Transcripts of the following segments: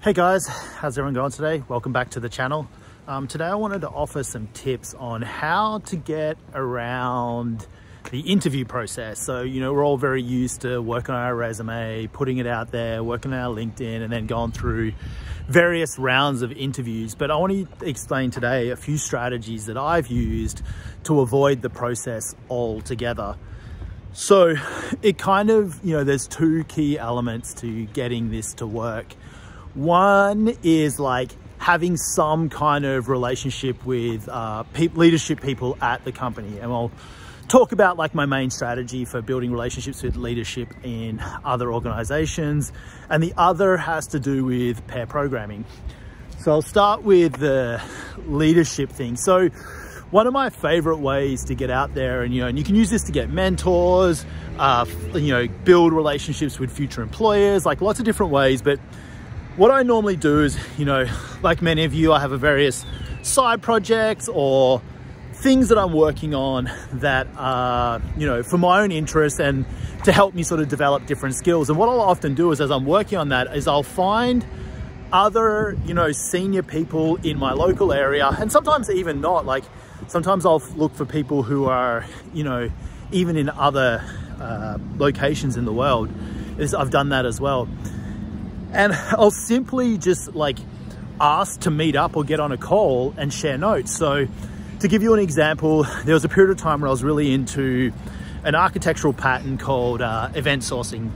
Hey guys, how's everyone going today? Welcome back to the channel. Today I wanted to offer some tips on how to get around the interview process. So, we're all very used to working on our resume, putting it out there, working on our LinkedIn, and then going through various rounds of interviews. But I want to explain today a few strategies that I've used to avoid the process altogether. So it kind of, there's two key elements to getting this to work. One is like having some kind of relationship with leadership people at the company. And I'll talk about like my main strategy for building relationships with leadership in other organizations. And the other has to do with pair programming. So I'll start with the leadership thing. So one of my favorite ways to get out there, and you can use this to get mentors, build relationships with future employers, like lots of different ways. But what I normally do is, like many of you, I have various side projects or things that I'm working on that are, for my own interest and to help me sort of develop different skills. And what I'll often do is, as I'm working on that, is I'll find other, senior people in my local area, and sometimes even not. Like sometimes I'll look for people who are, even in other locations in the world. I've done that as well. And I'll simply just like ask to meet up or get on a call and share notes. So to give you an example, there was a period of time where I was really into an architectural pattern called event sourcing.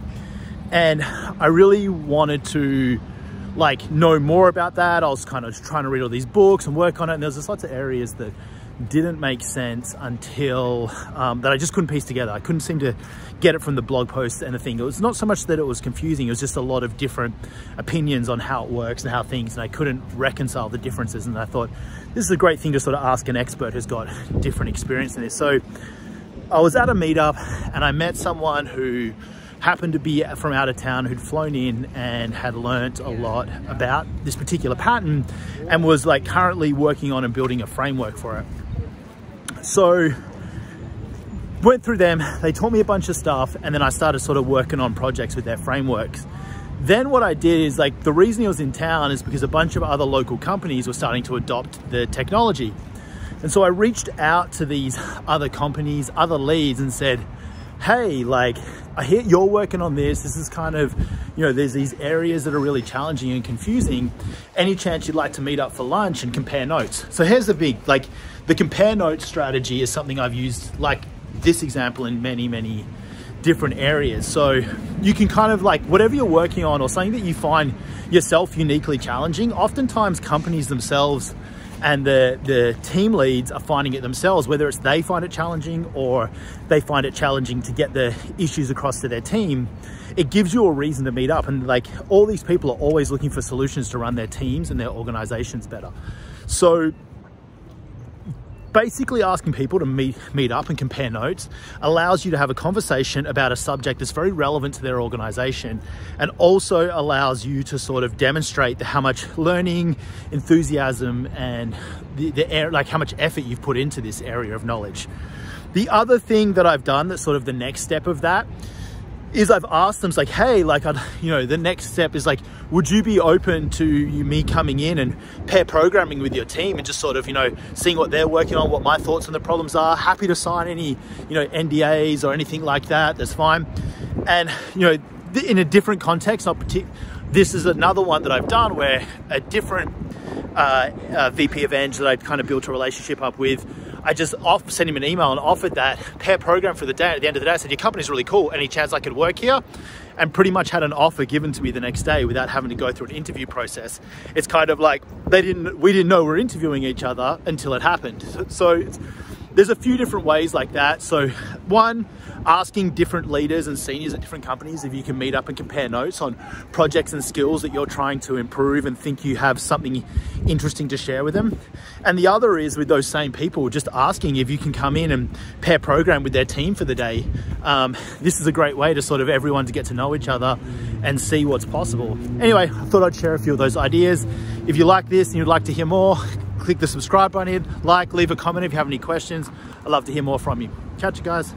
And I really wanted to know more about that. I was kind of trying to read all these books and work on it. And there's just lots of areas that didn't make sense until that I just couldn't piece together. I couldn't seem to get it from the blog posts and the thing. It was not so much that it was confusing, it was just a lot of different opinions on how it works and how things, and I couldn't reconcile the differences. And I thought this is a great thing to sort of ask an expert who's got different experience in this. So I was at a meetup and I met someone who happened to be from out of town, who'd flown in and had learnt a lot about this particular pattern and was currently working on and building a framework for it. So went through them, they taught me a bunch of stuff, and then I started sort of working on projects with their frameworks. Then what I did is, the reason he was in town is because a bunch of other local companies were starting to adopt the technology. And so I reached out to these other companies, other leads, and said, hey, I hear you're working on this. This is kind of, there's these areas that are really challenging and confusing. Any chance you'd like to meet up for lunch and compare notes? So here's the big, the compare notes strategy is something I've used this example in many, many different areas. So you can kind of whatever you're working on or something that you find yourself uniquely challenging, oftentimes companies themselves and the team leads are finding it themselves, whether it's they find it challenging or they find it challenging to get the issues across to their team. It gives you a reason to meet up. And all these people are always looking for solutions to run their teams and their organizations better. So basically asking people to meet up and compare notes allows you to have a conversation about a subject that's very relevant to their organization, and also allows you to sort of demonstrate how much learning, enthusiasm, and how much effort you've put into this area of knowledge. The other thing that I've done that's sort of the next step of that is I've asked them, hey, the next step is would you be open to me coming in and pair programming with your team and just sort of, seeing what they're working on, what my thoughts on the problems are. Happy to sign any, NDAs or anything like that. That's fine. And, in a different context, this is another one that I've done where a different VP of Eng that I'd kind of built a relationship up with, I just sent him an email and offered that pair program for the day. At the end of the day, I said, your company's really cool. Any chance I could work here? And pretty much had an offer given to me the next day without having to go through an interview process. It's kind of we didn't know we were interviewing each other until it happened. So there's a few different ways like that. So one, asking different leaders and seniors at different companies if you can meet up and compare notes on projects and skills that you're trying to improve and think you have something interesting to share with them. And the other is with those same people, just asking if you can come in and pair program with their team for the day. This is a great way to sort of everyone to get to know each other and see what's possible. Anyway, I thought I'd share a few of those ideas. If you like this and you'd like to hear more, click the subscribe button, leave a comment if you have any questions. I'd love to hear more from you. Catch you guys.